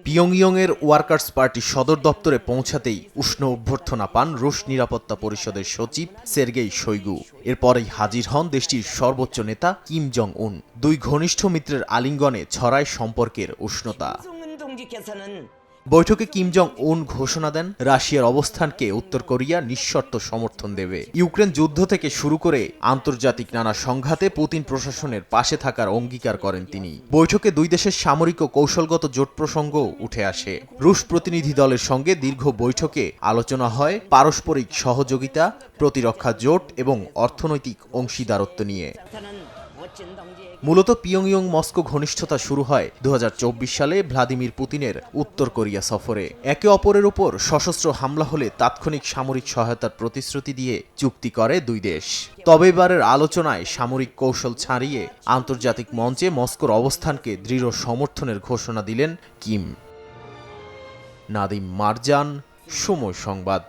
পিয়ংইয়ংয়ের workers party সদর দপ্তরে পৌঁছাতেই উষ্ণ অভ্যর্থনা পান রুশ নিরাপত্তা পরিষদের সচিব সের্গেই শোইগু। এরপরেই হাজির হন দেশটির সর্বোচ্চ নেতা কিম জং উন। দুই ঘনিষ্ঠ মিত্রের আলিঙ্গনে ছড়ায় সম্পর্কের উষ্ণতা। বৈঠকে কিম জং উন ঘোষণা দেন, রাশিয়ার অবস্থানকে উত্তর কোরিয়া নিঃশর্ত সমর্থন দেবে। ইউক্রেন যুদ্ধ থেকে শুরু করে আন্তর্জাতিক নানা সংঘাতে পুতিন প্রশাসনের পাশে থাকার অঙ্গীকার করেন তিনি। বৈঠকে দুই দেশের সামরিক ও কৌশলগত জোট প্রসঙ্গও উঠে আসে। রুশ প্রতিনিধি দলের সঙ্গে দীর্ঘ বৈঠকে আলোচনা হয় পারস্পরিক সহযোগিতা, প্রতিরক্ষা জোট এবং অর্থনৈতিক অংশীদারত্ব নিয়ে। মূলত পিয়ংইয়ং মস্কো ঘনিষ্ঠতা শুরু হয় 2024 সালে ভ্লাদিমির পুতিনের উত্তর কোরিয়া সফরে। একে অপরের উপর সশস্ত্র হামলা হলে তাৎক্ষণিক সামরিক সহায়তার প্রতিশ্রুতি দিয়ে চুক্তি করে দুই দেশ। তবে এবারের আলোচনায় সামরিক কৌশল ছাড়িয়ে আন্তর্জাতিক মঞ্চে মস্কোর অবস্থানকে দৃঢ় সমর্থনের ঘোষণা দিলেন কিম। নাদিম মারজান, সময় সংবাদ।